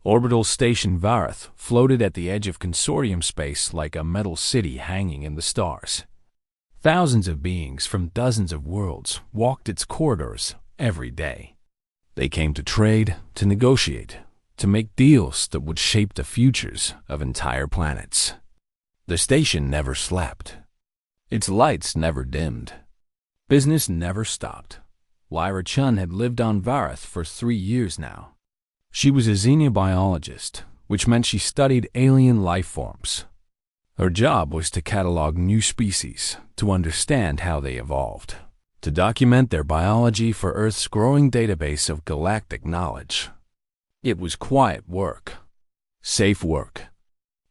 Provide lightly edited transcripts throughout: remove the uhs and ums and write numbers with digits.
Orbital Station Varath floated at the edge of consortium space like a metal city hanging in the stars. Thousands of beings from dozens of worlds walked its corridors every day. They came to trade, to negotiate, to make deals that would shape the futures of entire planets. The station never slept. Its lights never dimmed. Business never stopped. Lyra Chun had lived on Varath for 3 years now. She was a xenobiologist, which meant she studied alien life forms. Her job was to catalog new species, to understand how they evolved, to document their biology for Earth's growing database of galactic knowledge. It was quiet work, safe work.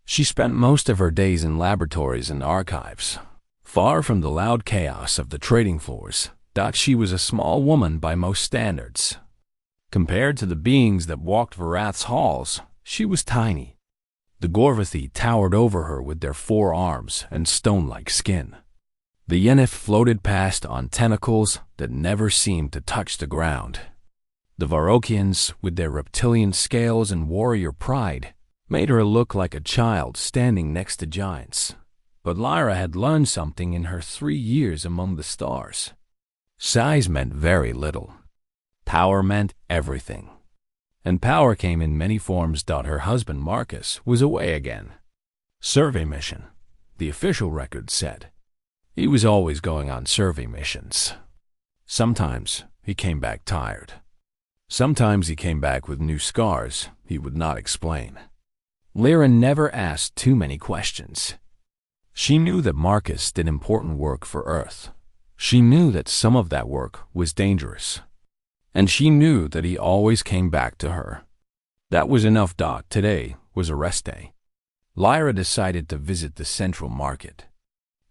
She spent most of her days in laboratories and archives, far from the loud chaos of the trading floors. She was a small woman by most standards. Compared to the beings that walked Varath's halls, she was tiny. The Gorvathi towered over her with their 4 arms and stone-like skin. The Yenith floated past on tentacles that never seemed to touch the ground. The Varokians, with their reptilian scales and warrior pride, made her look like a child standing next to giants. But Lyra had learned something in her 3 years among the stars. Size meant very little. Power meant everything. And power came in many forms. Her husband Marcus was away again. Survey mission, the official record said. He was always going on survey missions. Sometimes he came back tired. Sometimes he came back with new scars he would not explain. Lyra never asked too many questions. She knew that Marcus did important work for Earth. She knew that some of that work was dangerous. And she knew that he always came back to her. That was enough. Today was a rest day. Lyra decided to visit the Central Market.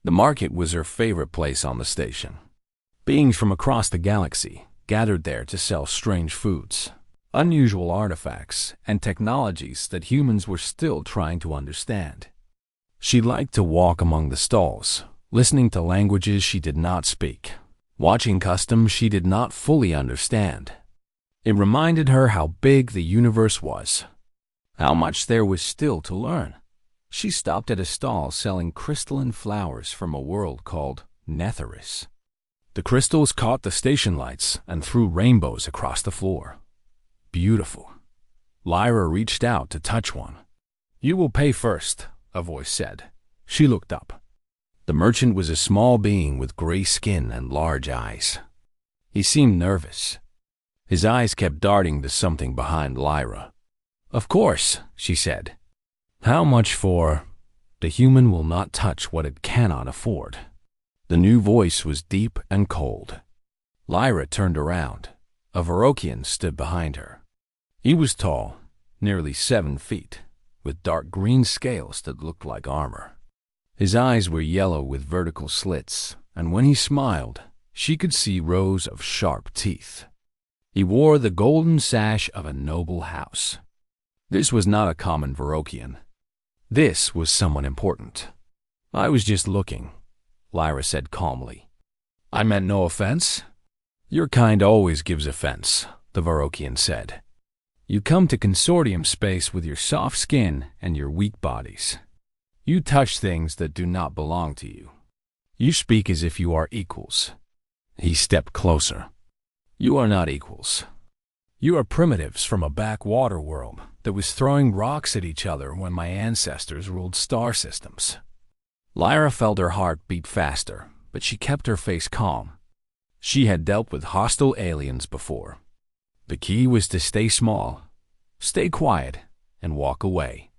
The market was her favorite place on the station. Beings from across the galaxy gathered there to sell strange foods, unusual artifacts, and technologies that humans were still trying to understand. She liked to walk among the stalls, listening to languages she did not speak, watching customs she did not fully understand. It reminded her how big the universe was, how much there was still to learn. She stopped at a stall selling crystalline flowers from a world called Netheris. The crystals caught the station lights and threw rainbows across the floor. Beautiful. Lyra reached out to touch one. "You will pay first," a voice said. She looked up. The merchant was a small being with gray skin and large eyes. He seemed nervous. His eyes kept darting to something behind Lyra. "Of course," she said. "How much for—" "The human will not touch what it cannot afford." The new voice was deep and cold. Lyra turned around. A Varokian stood behind her. He was tall, nearly 7 feet, with dark green scales that looked like armor. His eyes were yellow with vertical slits, and when he smiled, she could see rows of sharp teeth. He wore the golden sash of a noble house. This was not a common Varokian. This was someone important. "I was just looking," Lyra said calmly. "I meant no offense." "Your kind always gives offense," the Varokian said. "You come to consortium space with your soft skin and your weak bodies. You touch things that do not belong to you. You speak as if you are equals." He stepped closer. "You are not equals. You are primitives from a backwater world that was throwing rocks at each other when my ancestors ruled star systems." Lyra felt her heart beat faster, but she kept her face calm. She had dealt with hostile aliens before. The key was to stay small, stay quiet, and walk away.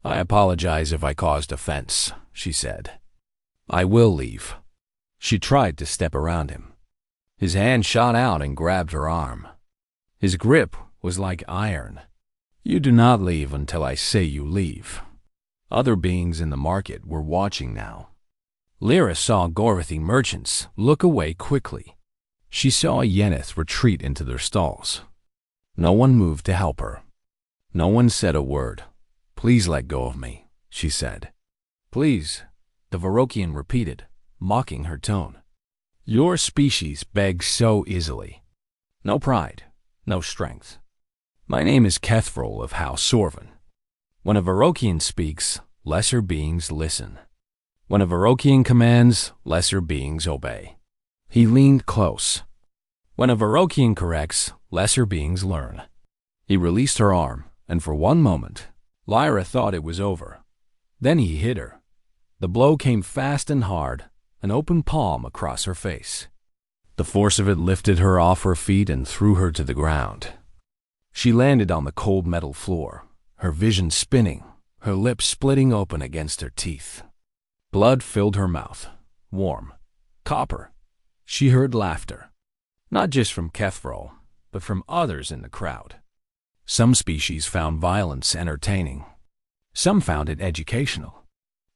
"I apologize if I caused offense," she said. "I will leave." She tried to step around him. His hand shot out and grabbed her arm. His grip was like iron. "You do not leave until I say you leave." Other beings in the market were watching now. Lyra saw Gorvathi merchants look away quickly. She saw a Yenith retreat into their stalls. No one moved to help her. No one said a word. "Please let go of me," she said. "Please," the Varokian repeated, mocking her tone. "Your species begs so easily. No pride, no strength. My name is Kethrol of House Sorvin. When a Varokian speaks, lesser beings listen. When a Varokian commands, lesser beings obey. He leaned close. When a Varokian corrects, lesser beings learn. He released her arm, and for one moment, Lyra thought it was over. Then he hit her. The blow came fast and hard, an open palm across her face. The force of it lifted her off her feet and threw her to the ground. She landed on the cold metal floor, her vision spinning, her lips splitting open against her teeth. Blood filled her mouth, warm, copper. She heard laughter, not just from Kethrol, but from others in the crowd. Some species found violence entertaining. Some found it educational.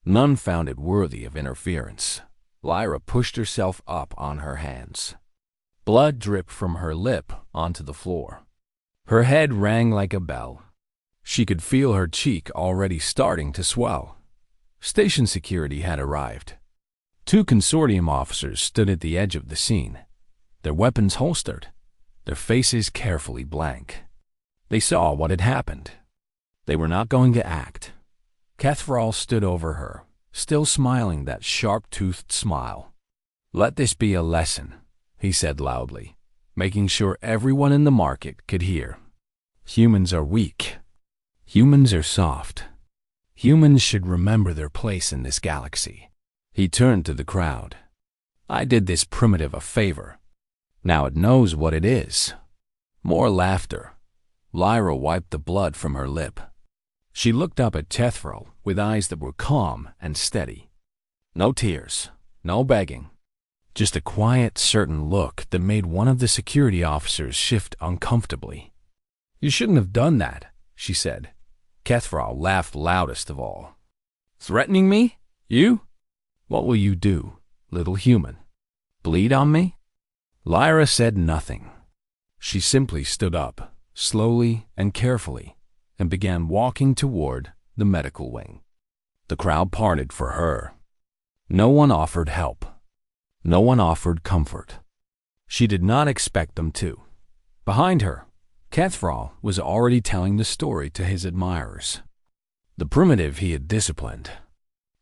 None found it worthy of interference. Lyra pushed herself up on her hands. Blood dripped from her lip onto the floor. Her head rang like a bell. She could feel her cheek already starting to swell. Station security had arrived. 2 consortium officers stood at the edge of the scene, their weapons holstered, their faces carefully blank. They saw what had happened. They were not going to act. Kethrol stood over her, still smiling that sharp-toothed smile. "Let this be a lesson," he said loudly, making sure everyone in the market could hear. "Humans are weak. Humans are soft. Humans should remember their place in this galaxy." He turned to the crowd. "I did this primitive a favor. Now it knows what it is." More laughter. Lyra wiped the blood from her lip. She looked up at Kethrol with eyes that were calm and steady. No tears, no begging. Just a quiet, certain look that made one of the security officers shift uncomfortably. "You shouldn't have done that," she said. Kethrol laughed loudest of all. "Threatening me? You? What will you do, little human? Bleed on me?" Lyra said nothing. She simply stood up, slowly and carefully, and began walking toward the medical wing. The crowd parted for her. No one offered help. No one offered comfort. She did not expect them to. Behind her, Kethrol was already telling the story to his admirers. The primitive he had disciplined,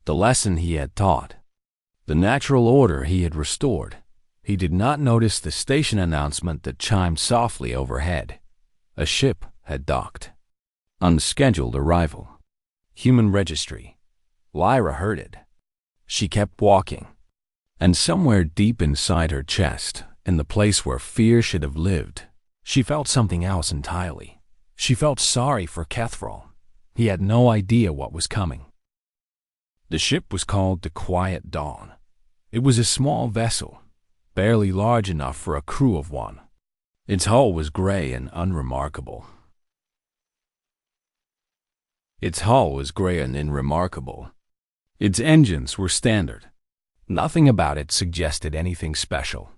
the lesson he had taught, the natural order he had restored. He did not notice the station announcement that chimed softly overhead. A ship had docked. Unscheduled arrival. Human registry. Lyra heard it. She kept walking. And somewhere deep inside her chest, in the place where fear should have lived, she felt something else entirely. She felt sorry for Kethrol. He had no idea what was coming. The ship was called the Quiet Dawn. It was a small vessel, barely large enough for a crew of one. Its hull was gray and unremarkable. Its engines were standard. Nothing about it suggested anything special.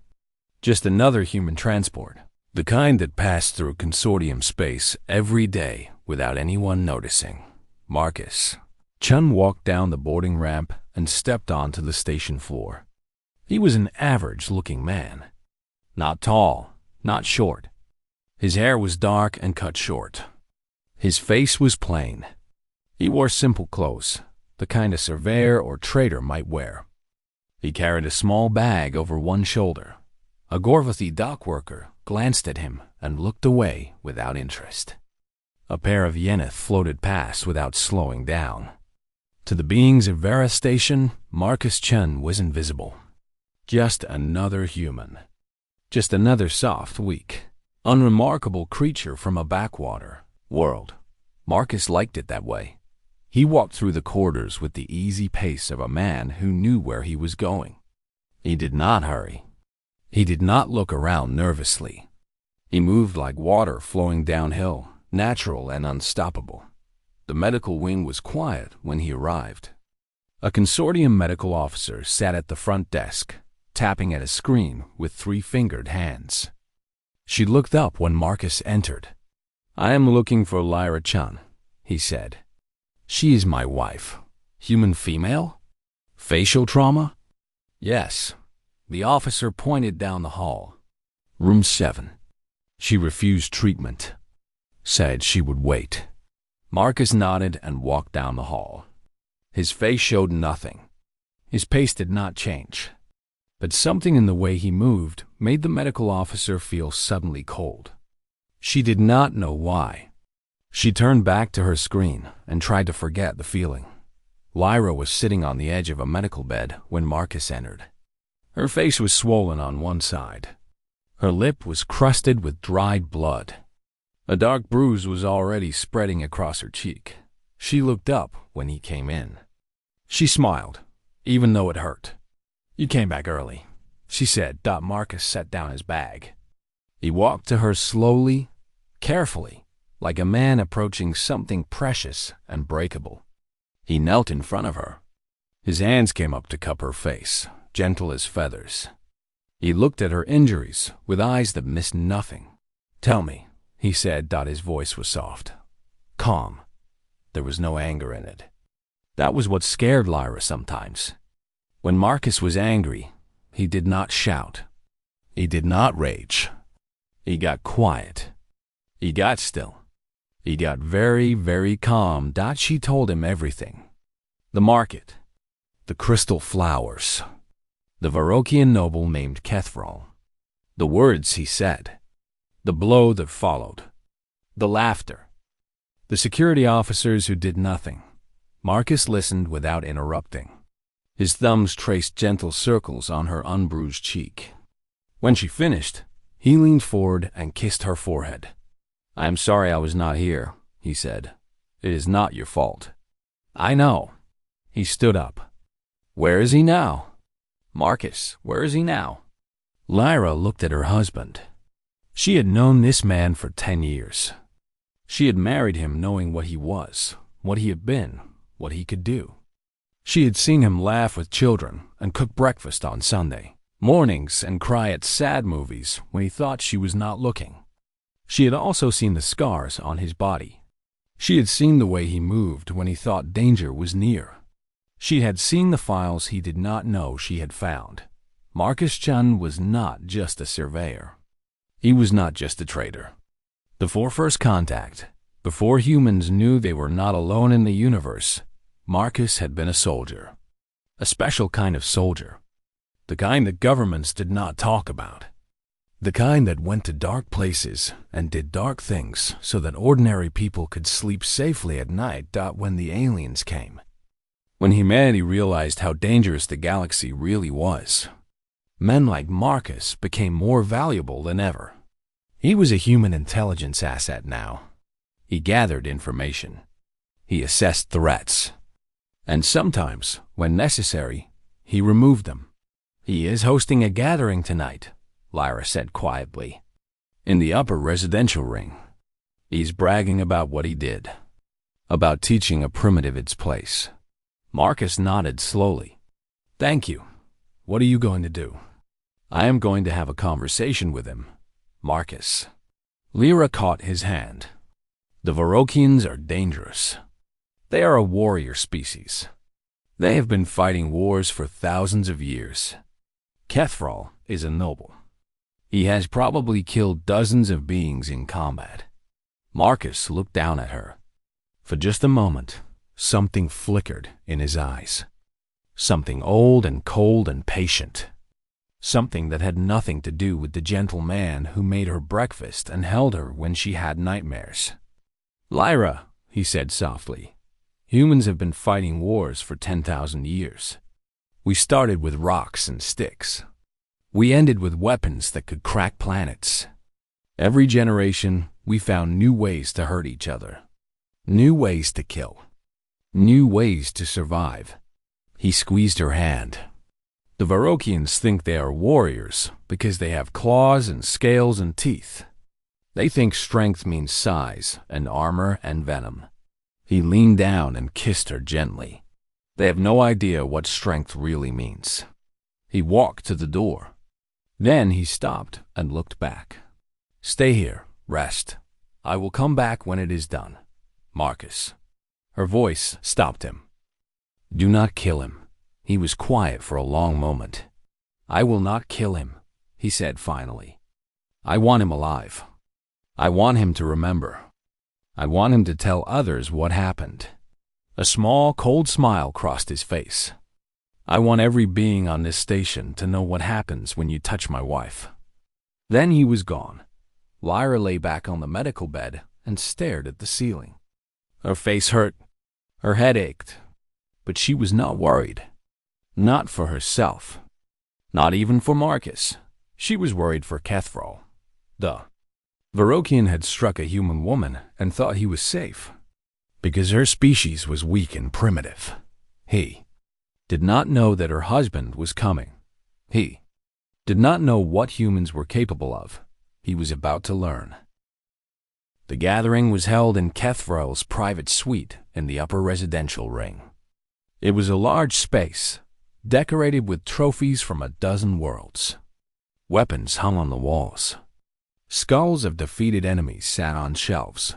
Just another human transport, the kind that passed through consortium space every day without anyone noticing. Marcus Chun walked down the boarding ramp and stepped onto the station floor. He was an average-looking man. Not tall, not short. His hair was dark and cut short. His face was plain. He wore simple clothes, the kind a surveyor or trader might wear. He carried a small bag over one shoulder. A Gorvathi dock worker glanced at him and looked away without interest. A pair of Yeneth floated past without slowing down. To the beings of Vera Station, Marcus Chun was invisible. Just another human. Just another soft, weak, unremarkable creature from a backwater world. Marcus liked it that way. He walked through the corridors with the easy pace of a man who knew where he was going. He did not hurry. He did not look around nervously. He moved like water flowing downhill, natural and unstoppable. The medical wing was quiet when he arrived. A consortium medical officer sat at the front desk, tapping at a screen with 3-fingered hands. She looked up when Marcus entered. "I am looking for Lyra Chun," he said. "She is my wife. Human female? Facial trauma?" "Yes." The officer pointed down the hall. "Room 7. She refused treatment." said she would wait. Marcus nodded and walked down the hall. His face showed nothing. His pace did not change. But something in the way he moved made the medical officer feel suddenly cold. She did not know why. She turned back to her screen and tried to forget the feeling. Lyra was sitting on the edge of a medical bed when Marcus entered. Her face was swollen on one side. Her lip was crusted with dried blood. A dark bruise was already spreading across her cheek. She looked up when he came in. She smiled, even though it hurt. "You came back early," she said. Marcus set down his bag. He walked to her slowly, carefully, like a man approaching something precious and breakable. He knelt in front of her. His hands came up to cup her face, gentle as feathers. He looked at her injuries with eyes that missed nothing. "Tell me," he said. His voice was soft, calm. There was no anger in it. That was what scared Lyra sometimes. When Marcus was angry, he did not shout. He did not rage. He got quiet. He got still. He got very, very calm. She told him everything. The market. The crystal flowers. The Varokian noble named Kethral. The words he said. The blow that followed. The laughter. The security officers who did nothing. Marcus listened without interrupting. His thumbs traced gentle circles on her unbruised cheek. When she finished, he leaned forward and kissed her forehead. "I am sorry I was not here," he said. "It is not your fault." "I know." He stood up. "Where is he now?" "Marcus, where is he now?" Lyra looked at her husband. She had known this man for 10 years. She had married him knowing what he was, what he had been, what he could do. She had seen him laugh with children and cook breakfast on Sunday mornings and cry at sad movies when he thought she was not looking. She had also seen the scars on his body. She had seen the way he moved when he thought danger was near. She had seen the files he did not know she had found. Marcus Chun was not just a surveyor. He was not just a trader. Before first contact, before humans knew they were not alone in the universe, Marcus had been a soldier. A special kind of soldier. The kind that governments did not talk about. The kind that went to dark places and did dark things so that ordinary people could sleep safely at night. When the aliens came. When humanity realized how dangerous the galaxy really was, men like Marcus became more valuable than ever. He was a human intelligence asset now. He gathered information. He assessed threats. And sometimes, when necessary, he removed them. "He is hosting a gathering tonight," Lyra said quietly. "In the upper residential ring. He's bragging about what he did. About teaching a primitive its place." Marcus nodded slowly. "Thank you. What are you going to do?" "I am going to have a conversation with him, Marcus." Lyra caught his hand. "The Varokians are dangerous. They are a warrior species. They have been fighting wars for thousands of years. Kethral is a noble. He has probably killed dozens of beings in combat." Marcus looked down at her. For just a moment, something flickered in his eyes. Something old and cold and patient. Something that had nothing to do with the gentle man who made her breakfast and held her when she had nightmares. "Lyra," he said softly, "humans have been fighting wars for 10,000 years. We started with rocks and sticks. We ended with weapons that could crack planets. Every generation, we found new ways to hurt each other. New ways to kill. New ways to survive." He squeezed her hand. "The Varokians think they are warriors because they have claws and scales and teeth. They think strength means size and armor and venom." He leaned down and kissed her gently. "They have no idea what strength really means." He walked to the door. Then he stopped and looked back. "Stay here, rest. I will come back when it is done, Marcus." Her voice stopped him. "Do not kill him." He was quiet for a long moment. "I will not kill him," he said finally. "I want him alive. I want him to remember. I want him to tell others what happened. A small, cold smile crossed his face. I want every being on this station to know what happens when you touch my wife. Then he was gone. Lyra lay back on the medical bed and stared at the ceiling. Her face hurt. Her head ached. But she was not worried. Not for herself. Not even for Marcus. She was worried for Kethral. The Varokian had struck a human woman and thought he was safe, because her species was weak and primitive. He did not know that her husband was coming. He did not know what humans were capable of. He was about to learn. The gathering was held in Kethral's private suite in the upper residential ring. It was a large space, decorated with trophies from a dozen worlds. Weapons hung on the walls. Skulls of defeated enemies sat on shelves.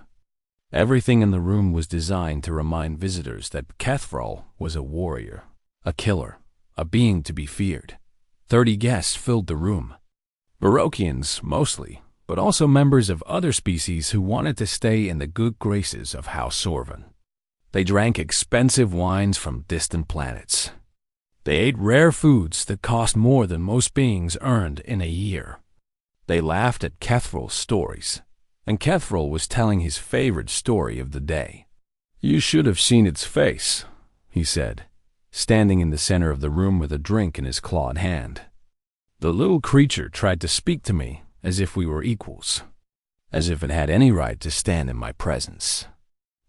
Everything in the room was designed to remind visitors that Kethral was a warrior, a killer, a being to be feared. 30 guests filled the room. Varokians, mostly, but also members of other species who wanted to stay in the good graces of House Sorvan. They drank expensive wines from distant planets. They ate rare foods that cost more than most beings earned in a year. They laughed at Kethral's stories, and Kethral was telling his favorite story of the day. "You should have seen its face," he said, standing in the center of the room with a drink in his clawed hand. "The little creature tried to speak to me as if we were equals, as if it had any right to stand in my presence.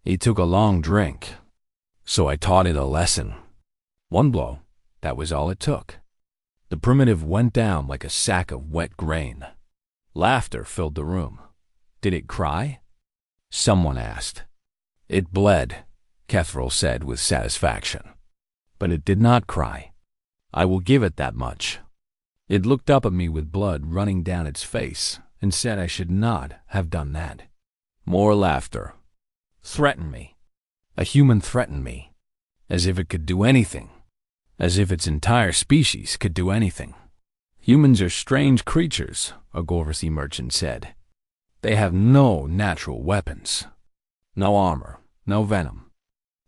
He took a long drink, so I taught it a lesson. One blow, that was all it took." The primitive went down like a sack of wet grain. Laughter filled the room. "Did it cry?" someone asked. "It bled," Kethral said with satisfaction. "But it did not cry. I will give it that much. It looked up at me with blood running down its face and said I should not have done that." More laughter. "Threaten me. A human threatened me. As if it could do anything. As if its entire species could do anything. Humans are strange creatures," a Gorvasi merchant said. "They have no natural weapons. No armor, no venom.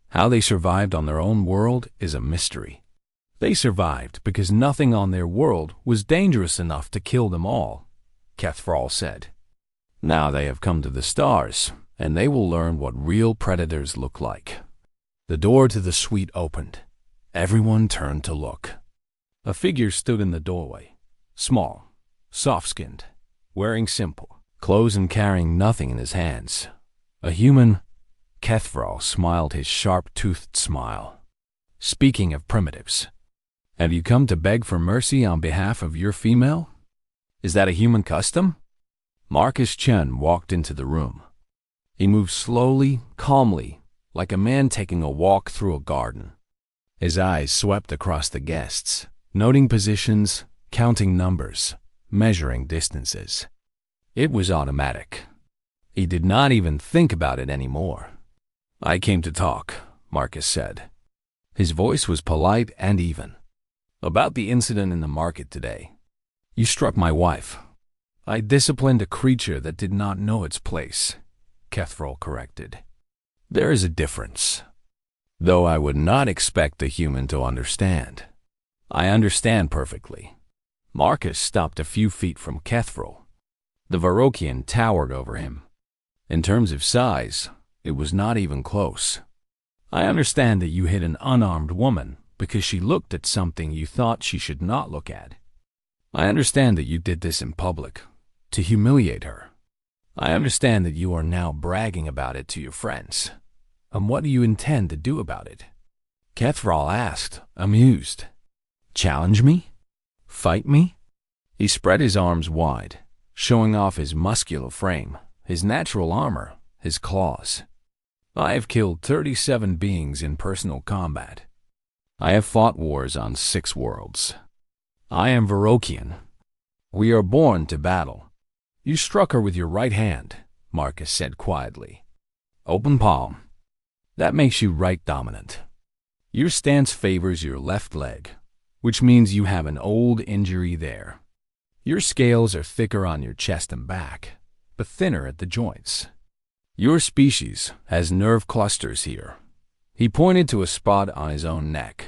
How they survived on their own world is a mystery. They survived because nothing on their world was dangerous enough to kill them all," Kethral said. "Now they have come to the stars, and they will learn what real predators look like." The door to the suite opened. Everyone turned to look. A figure stood in the doorway. Small, soft-skinned, wearing simple clothes and carrying nothing in his hands. A human. Kethral smiled his sharp-toothed smile. "Speaking of primitives, have you come to beg for mercy on behalf of your female? Is that a human custom?" Marcus Chen walked into the room. He moved slowly, calmly, like a man taking a walk through a garden. His eyes swept across the guests, noting positions, counting numbers, measuring distances. It was automatic. He did not even think about it anymore. "I came to talk," Marcus said. His voice was polite and even. "About the incident in the market today. You struck my wife." "I disciplined a creature that did not know its place," Kethral corrected. "There is a difference. Though I would not expect a human to understand. I understand perfectly." Marcus stopped a few feet from Kethral. The Varokian towered over him. In terms of size, it was not even close. "I understand that you hit an unarmed woman because she looked at something you thought she should not look at. I understand that you did this in public, to humiliate her. I understand that you are now bragging about it to your friends. And what do you intend to do about it?" Kethral asked, amused. "Challenge me? Fight me?" He spread his arms wide, showing off his muscular frame, his natural armor, his claws. "I have killed 37 beings in personal combat. I have fought wars on 6 worlds. I am Varokian. We are born to battle." "You struck her with your right hand," Marcus said quietly. "Open palm. That makes you right dominant. Your stance favors your left leg, which means you have an old injury there. Your scales are thicker on your chest and back, but thinner at the joints. Your species has nerve clusters here. He pointed to a spot on his own neck.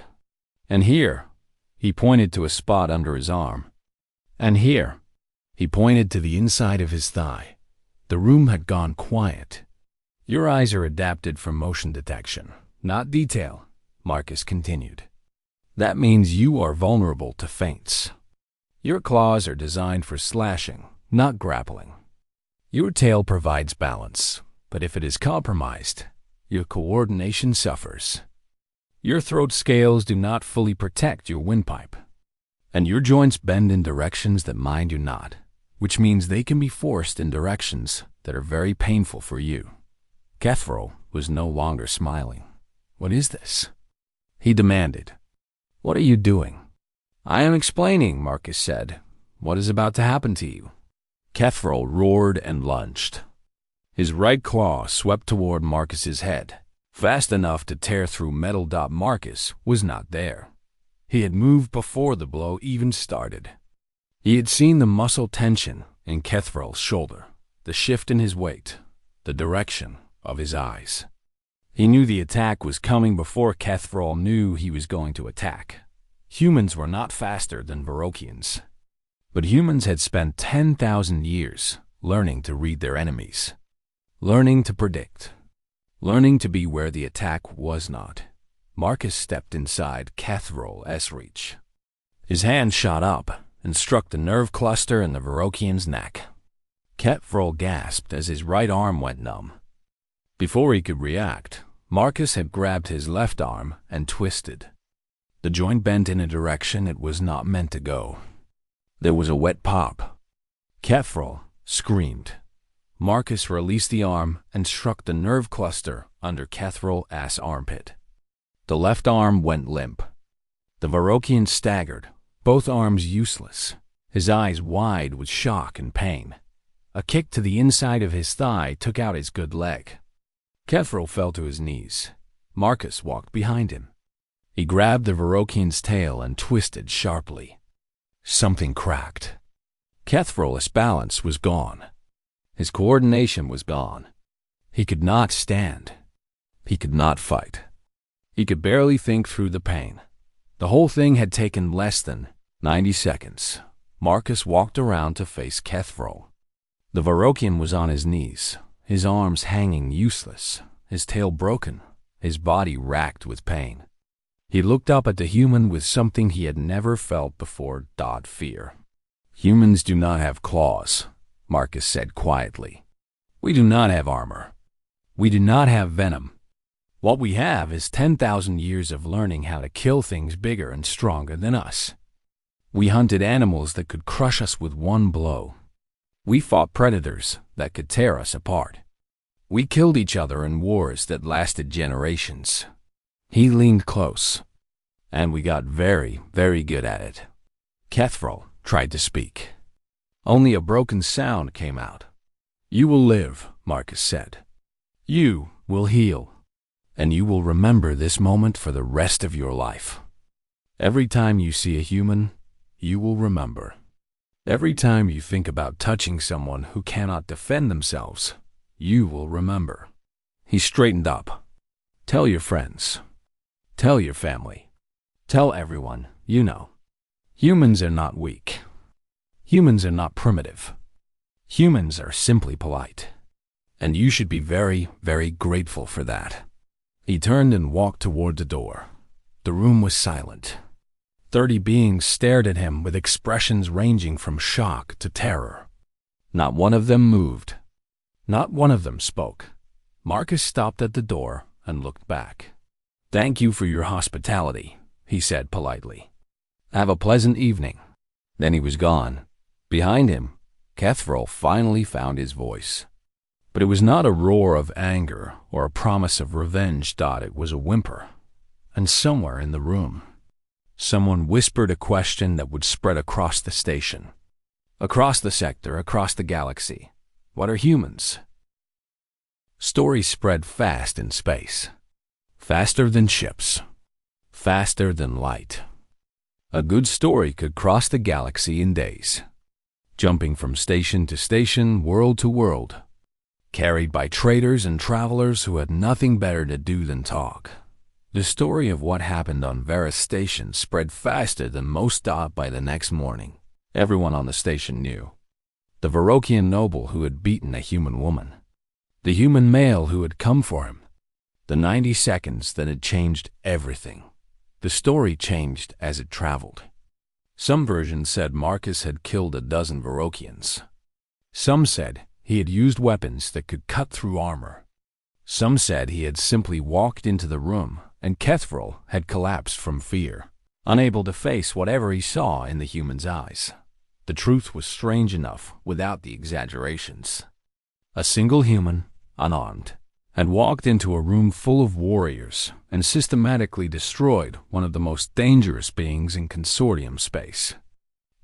And here, he pointed to a spot under his arm. And here, he pointed to the inside of his thigh. The room had gone quiet. Your eyes are adapted for motion detection, not detail, Marcus continued. That means you are vulnerable to feints. Your claws are designed for slashing, not grappling. Your tail provides balance, but if it is compromised, your coordination suffers. Your throat scales do not fully protect your windpipe, and your joints bend in directions that mine do not, which means they can be forced in directions that are very painful for you. Kethro was no longer smiling. What is this? He demanded. What are you doing? I am explaining, Marcus said. What is about to happen to you? Kethro roared and lunged. His right claw swept toward Marcus's head, fast enough to tear through metal. Marcus was not there. He had moved before the blow even started. He had seen the muscle tension in Kethral's shoulder, the shift in his weight, the direction of his eyes. He knew the attack was coming before Kethral knew he was going to attack. Humans were not faster than Varokians, but humans had spent 10,000 years learning to read their enemies, learning to predict, learning to be where the attack was not. Marcus stepped inside Kethral's reach. His hand shot up and struck the nerve cluster in the Varokian's neck. Kethral gasped as his right arm went numb. Before he could react, Marcus had grabbed his left arm and twisted. The joint bent in a direction it was not meant to go. There was a wet pop. Kethral screamed. Marcus released the arm and struck the nerve cluster under Kethral's armpit. The left arm went limp. The Varokian staggered, both arms useless, his eyes wide with shock and pain. A kick to the inside of his thigh took out his good leg. Kethral fell to his knees. Marcus walked behind him. He grabbed the Varokian's tail and twisted sharply. Something cracked. Kethral's balance was gone. His coordination was gone. He could not stand. He could not fight. He could barely think through the pain. The whole thing had taken less than 90 seconds. Marcus walked around to face Kethral. The Varokian was on his knees, his arms hanging useless, his tail broken, his body racked with pain. He looked up at the human with something he had never felt before: fear. Humans do not have claws, Marcus said quietly. We do not have armor. We do not have venom. What we have is 10,000 years of learning how to kill things bigger and stronger than us. We hunted animals that could crush us with one blow. We fought predators that could tear us apart. We killed each other in wars that lasted generations. He leaned close, and we got very, very good at it. Kethral tried to speak. Only a broken sound came out. You will live, Marcus said. You will heal, and you will remember this moment for the rest of your life. Every time you see a human, you will remember. Every time you think about touching someone who cannot defend themselves, you will remember. He straightened up. Tell your friends. Tell your family. Tell everyone you know. Humans are not weak. Humans are not primitive. Humans are simply polite. And you should be very, very grateful for that. He turned and walked toward the door. The room was silent. 30 beings stared at him with expressions ranging from shock to terror. Not one of them moved. Not one of them spoke. Marcus stopped at the door and looked back. Thank you for your hospitality, he said politely. Have a pleasant evening. Then he was gone. Behind him, Kethral finally found his voice. But it was not a roar of anger or a promise of revenge. It was a whimper. And somewhere in the room, someone whispered a question that would spread across the station, across the sector, across the galaxy. What are humans? Stories spread fast in space. Faster than ships. Faster than light. A good story could cross the galaxy in days, jumping from station to station, world to world. carried by traders and travelers who had nothing better to do than talk. The story of what happened on Varus Station spread faster than most thought. By the next morning, everyone on the station knew. The Varokian noble who had beaten a human woman. The human male who had come for him. The 90 seconds that had changed everything. The story changed as it traveled. Some versions said Marcus had killed a dozen Varokians. Some said he had used weapons that could cut through armor. Some said he had simply walked into the room and Kethvril had collapsed from fear, unable to face whatever he saw in the human's eyes. The truth was strange enough without the exaggerations. A single human, unarmed, had walked into a room full of warriors and systematically destroyed one of the most dangerous beings in consortium space.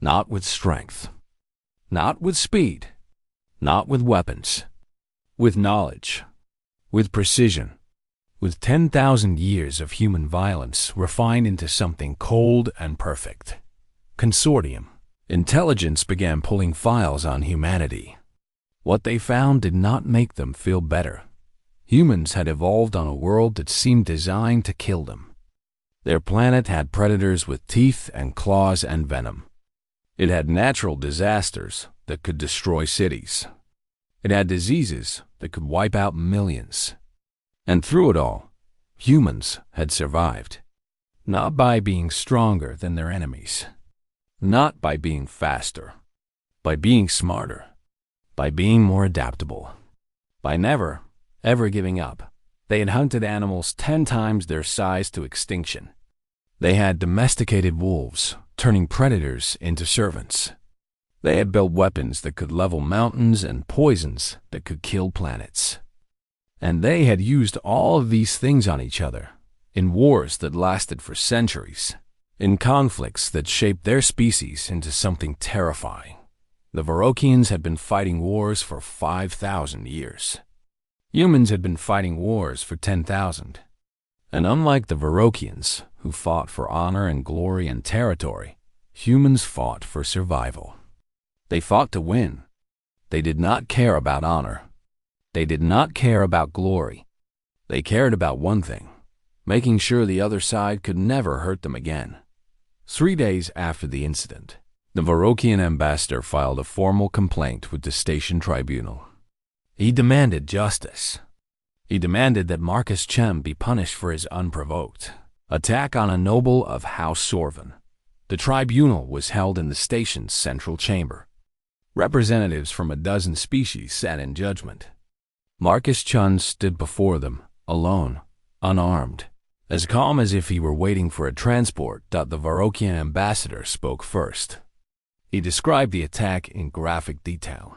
Not with strength. Not with speed. Not with weapons. With knowledge. With precision. With 10,000 years of human violence refined into something cold and perfect. Consortium. Intelligence began pulling files on humanity. What they found did not make them feel better. Humans had evolved on a world that seemed designed to kill them. Their planet had predators with teeth and claws and venom. It had natural disasters that could destroy cities. It had diseases that could wipe out millions. And through it all, humans had survived. Not by being stronger than their enemies. Not by being faster. By being smarter. By being more adaptable. By never, ever giving up. They had hunted animals 10 times their size to extinction. They had domesticated wolves, turning predators into servants. They had built weapons that could level mountains and poisons that could kill planets. And they had used all of these things on each other, in wars that lasted for centuries, in conflicts that shaped their species into something terrifying. The Varokians had been fighting wars for 5,000 years. Humans had been fighting wars for 10,000. And unlike the Varokians, who fought for honor and glory and territory, humans fought for survival. They fought to win. They did not care about honor. They did not care about glory. They cared about one thing, making sure the other side could never hurt them again. 3 days after the incident, the Varokian ambassador filed a formal complaint with the station tribunal. He demanded justice. He demanded that Marcus Chem be punished for his unprovoked attack on a noble of House Sorvin. The tribunal was held in the station's central chamber. Representatives from a dozen species sat in judgment. Marcus Chun stood before them, alone, unarmed, as calm as if he were waiting for a transport. The Varokian ambassador spoke first. He described the attack in graphic detail.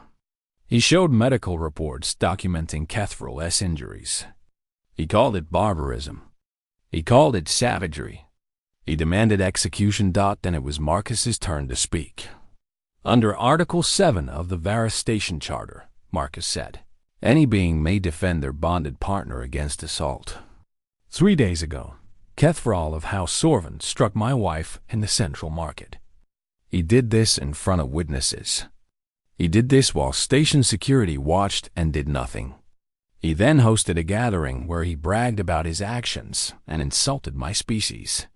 He showed medical reports documenting Kethvril's injuries. He called it barbarism. He called it savagery. He demanded execution. Then it was Marcus's turn to speak. Under Article 7 of the Varus Station Charter, Marcus said, any being may defend their bonded partner against assault. 3 days ago, Kethvril of House Sorvin struck my wife in the Central Market. He did this in front of witnesses. He did this while station security watched and did nothing. He then hosted a gathering where he bragged about his actions and insulted my species.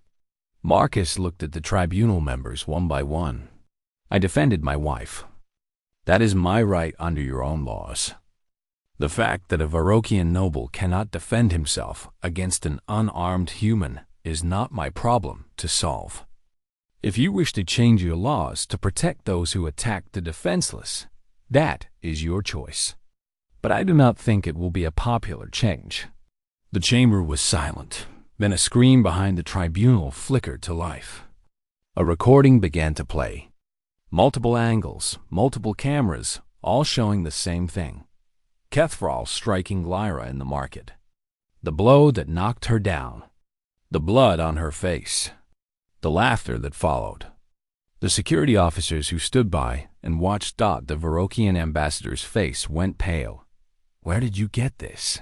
Marcus looked at the tribunal members one by one. I defended my wife. That is my right under your own laws. The fact that a Varokian noble cannot defend himself against an unarmed human is not my problem to solve. If you wish to change your laws to protect those who attack the defenseless, that is your choice. But I do not think it will be a popular change. The chamber was silent. Then a screen behind the tribunal flickered to life. A recording began to play. Multiple angles, multiple cameras, all showing the same thing. Kethvril striking Lyra in the market. The blow that knocked her down. The blood on her face. The laughter that followed. The security officers who stood by and watched. The Varokian ambassador's face went pale. Where did you get this?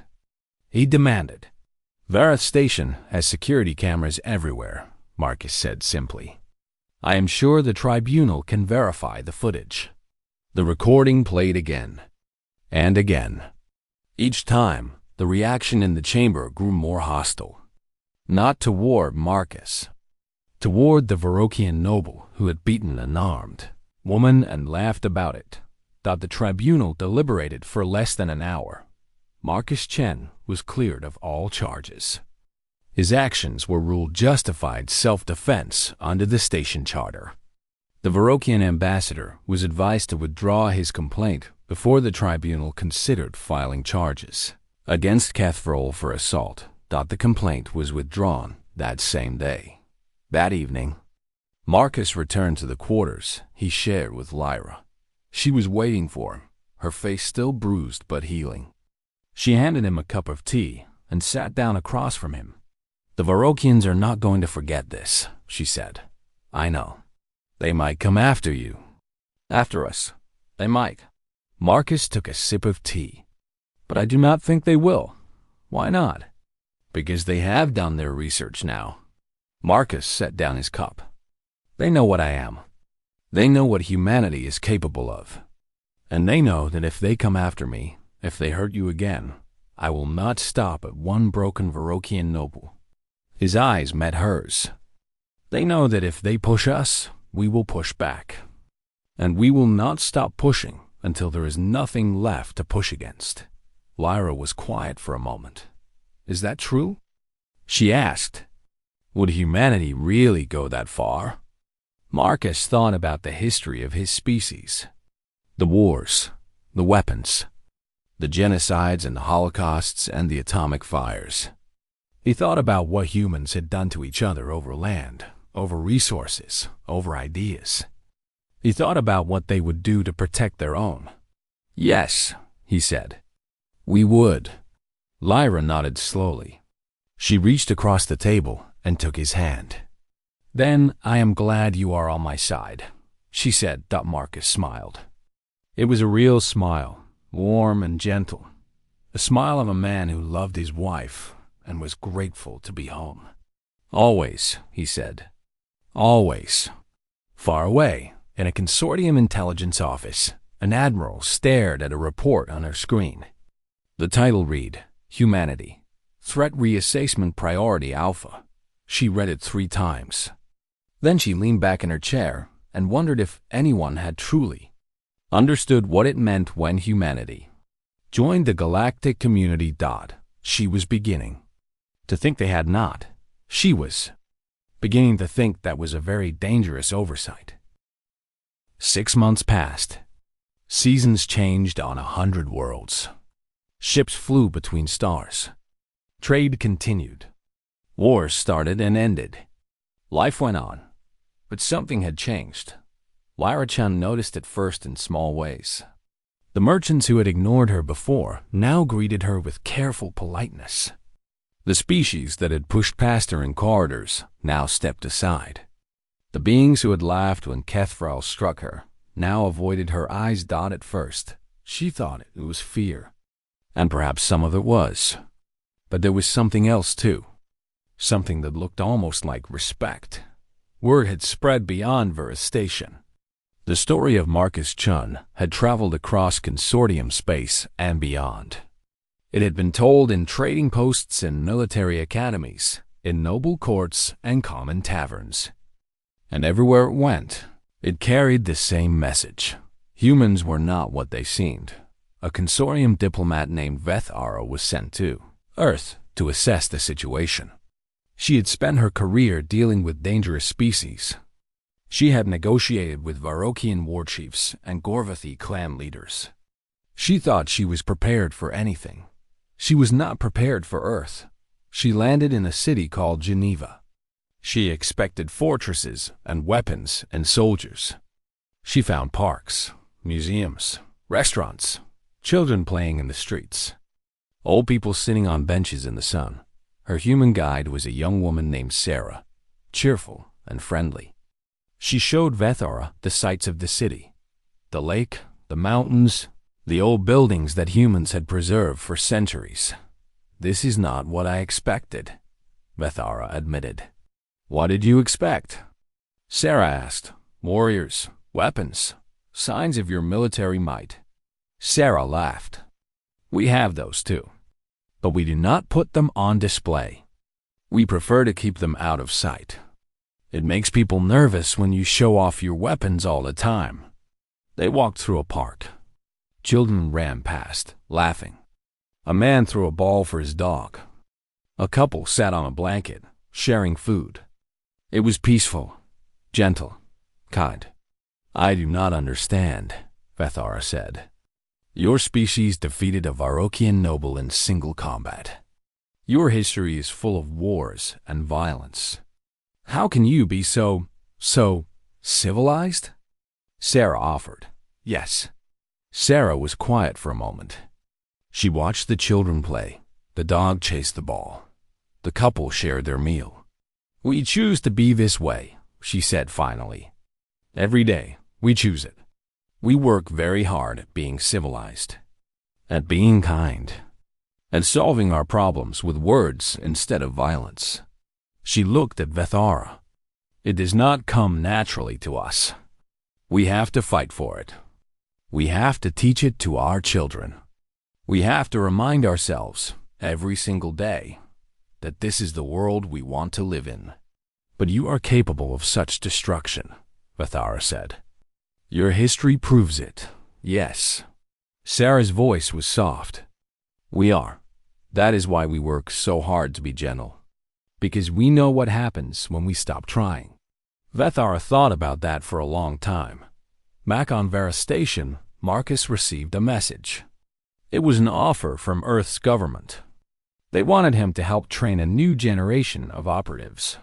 He demanded. Varus Station has security cameras everywhere, Marcus said simply. I am sure the tribunal can verify the footage. The recording played again. And again. Each time, the reaction in the chamber grew more hostile. Not toward Marcus. Toward the Varokian noble who had beaten an armed woman and laughed about it. The tribunal deliberated for less than an hour. Marcus Chen was cleared of all charges. His actions were ruled justified self-defense under the station charter. The Varokian ambassador was advised to withdraw his complaint before the tribunal considered filing charges against Catherall for assault. The complaint was withdrawn that same day. That evening, Marcus returned to the quarters he shared with Lyra. She was waiting for him, her face still bruised but healing. She handed him a cup of tea and sat down across from him. "The Varokians are not going to forget this," she said. "I know. They might come after you. After us. They might." Marcus took a sip of tea. "But I do not think they will." "Why not?" "Because they have done their research now." Marcus set down his cup. "They know what I am. They know what humanity is capable of. And they know that if they come after me, if they hurt you again, I will not stop at one broken Varokian noble." His eyes met hers. "They know that if they push us, we will push back. And we will not stop pushing until there is nothing left to push against." Lyra was quiet for a moment. "Is that true?" she asked. "Would humanity really go that far?" Marcus thought about the history of his species. The wars, the weapons, the genocides and the holocausts and the atomic fires. He thought about what humans had done to each other over land, over resources, over ideas. He thought about what they would do to protect their own. "Yes," he said. "We would." Lyra nodded slowly. She reached across the table and took his hand. "Then I am glad you are on my side," she said. Marcus smiled. It was a real smile, warm and gentle. A smile of a man who loved his wife and was grateful to be home. "Always," he said. "Always." Far away, in a consortium intelligence office, an admiral stared at a report on her screen. The title read, "Humanity. Threat Reassessment Priority Alpha." She read it 3 times. Then she leaned back in her chair and wondered if anyone had truly understood what it meant when humanity joined the galactic community. She was beginning to think they had not. She was beginning to think that was a very dangerous oversight. 6 months passed. Seasons changed on 100 worlds. Ships flew between stars. Trade continued. Wars started and ended. Life went on. But something had changed. Lyra-chan noticed it first in small ways. The merchants who had ignored her before now greeted her with careful politeness. The species that had pushed past her in corridors now stepped aside. The beings who had laughed when Catherall struck her now avoided her eyes. At first, she thought it was fear. And perhaps some of it was. But there was something else too. Something that looked almost like respect. Word had spread beyond Verith Station. The story of Marcus Chun had traveled across consortium space and beyond. It had been told in trading posts and military academies, in noble courts and common taverns. And everywhere it went, it carried the same message. Humans were not what they seemed. A consortium diplomat named Vethara was sent to Earth to assess the situation. She had spent her career dealing with dangerous species. She had negotiated with Varokian war chiefs and Gorvathi clan leaders. She thought she was prepared for anything. She was not prepared for Earth. She landed in a city called Geneva. She expected fortresses and weapons and soldiers. She found parks, museums, restaurants, children playing in the streets, old people sitting on benches in the sun. Her human guide was a young woman named Sarah, cheerful and friendly. She showed Vethara the sights of the city, the lake, the mountains, the old buildings that humans had preserved for centuries. "This is not what I expected," Vethara admitted. "What did you expect?" Sarah asked. "Warriors, weapons, signs of your military might." Sarah laughed. We have those too, but we do not put them on display. We prefer to keep them out of sight. It makes people nervous when you show off your weapons all the time. They walked through a park. Children ran past, laughing. A man threw a ball for his dog. A couple sat on a blanket, sharing food. It was peaceful, gentle, kind. I do not understand, Vethara said. Your species defeated a Varrokian noble in single combat. Your history is full of wars and violence. How can you be so civilized? Sarah offered. Yes. Sarah was quiet for a moment. She watched the children play. The dog chased the ball. The couple shared their meal. We choose to be this way, she said finally. Every day, we choose it. We work very hard at being civilized, at being kind, at solving our problems with words instead of violence. She looked at Vethara. It does not come naturally to us. We have to fight for it. We have to teach it to our children. We have to remind ourselves, every single day, that this is the world we want to live in. But you are capable of such destruction, Vethara said. Your history proves it, yes. Sarah's voice was soft. We are. That is why we work so hard to be gentle. Because we know what happens when we stop trying. Vethara thought about that for a long time. Back on Vera Station, Marcus received a message. It was an offer from Earth's government. They wanted him to help train a new generation of operatives.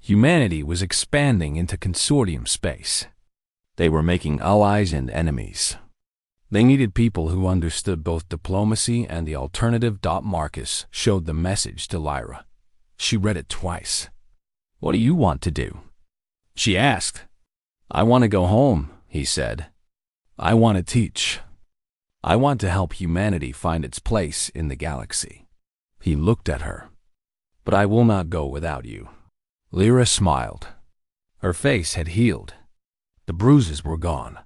Humanity was expanding into consortium space. They were making allies and enemies. They needed people who understood both diplomacy and the alternative. Marcus showed the message to Lyra. She read it twice. What do you want to do? She asked. I want to go home, he said. I want to teach. I want to help humanity find its place in the galaxy. He looked at her. But I will not go without you. Lyra smiled. Her face had healed. The bruises were gone.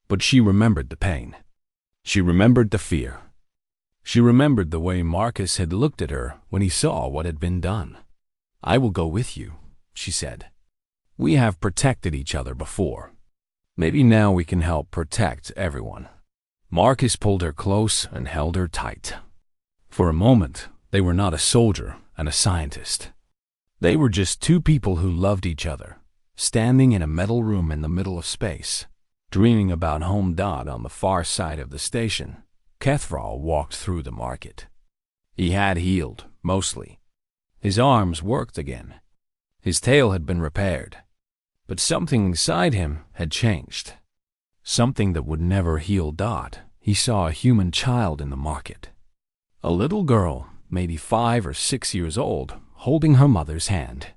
But she remembered the pain. She remembered the fear. She remembered the way Marcus had looked at her when he saw what had been done. I will go with you, she said. We have protected each other before. Maybe now we can help protect everyone. Marcus pulled her close and held her tight. For a moment, they were not a soldier and a scientist. They were just two people who loved each other, standing in a metal room in the middle of space, dreaming about home. On the far side of the station, Kethral walked through the market. He had healed, mostly. His arms worked again. His tail had been repaired. But something inside him had changed. Something that would never heal. He saw a human child in the market. A little girl, maybe 5 or 6 years old, holding her mother's hand.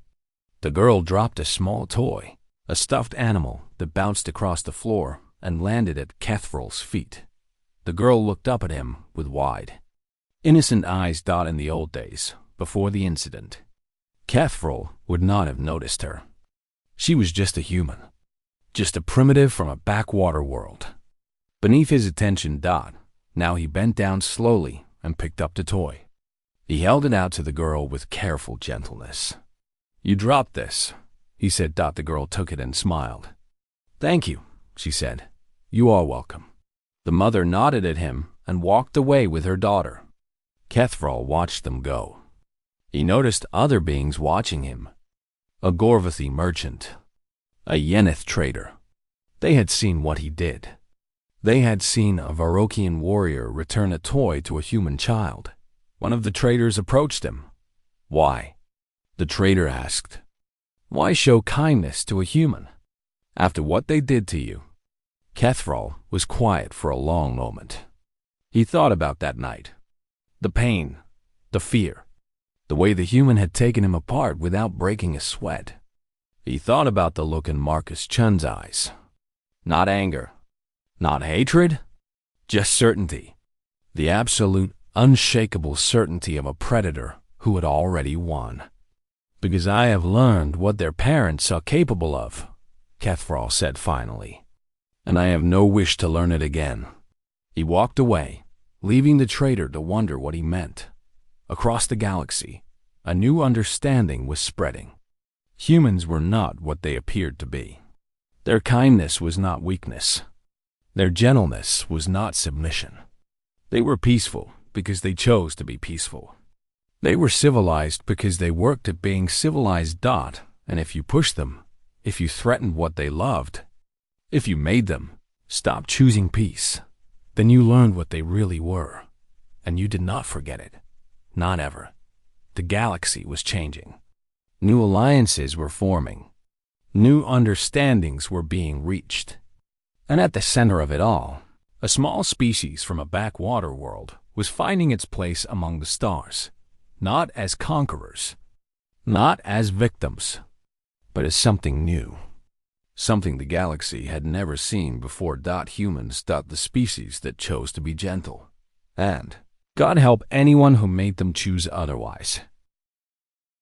The girl dropped a small toy, a stuffed animal that bounced across the floor and landed at Kethral's feet. The girl looked up at him with wide, innocent eyes. In the old days, before the incident, Kethral would not have noticed her. She was just a human, just a primitive from a backwater world. Beneath his attention, now he bent down slowly and picked up the toy. He held it out to the girl with careful gentleness. You dropped this, he said. The girl took it and smiled. Thank you, she said. You are welcome. The mother nodded at him and walked away with her daughter. Kethral watched them go. He noticed other beings watching him. A Gorvathi merchant, a Yeneth trader. They had seen what he did. They had seen a Varrokian warrior return a toy to a human child. One of the traders approached him. Why? The trader asked. Why show kindness to a human? After what they did to you? Kethral was quiet for a long moment. He thought about that night. The pain, the fear, the way the human had taken him apart without breaking a sweat. He thought about the look in Marcus Chun's eyes. Not anger, not hatred, just certainty. The absolute, unshakable certainty of a predator who had already won. Because I have learned what their parents are capable of, Kethral said finally. And I have no wish to learn it again. He walked away, leaving the traitor to wonder what he meant. Across the galaxy, a new understanding was spreading. Humans were not what they appeared to be. Their kindness was not weakness. Their gentleness was not submission. They were peaceful because they chose to be peaceful. They were civilized because they worked at being civilized. And if you pushed them, if you threatened what they loved, if you made them stop choosing peace, then you learned what they really were, and you did not forget it. Not ever. The galaxy was changing. New alliances were forming. New understandings were being reached. And at the center of it all, a small species from a backwater world was finding its place among the stars, not as conquerors, not as victims, but as something new. Something the galaxy had never seen before. Humans, the species that chose to be gentle. And God help anyone who made them choose otherwise.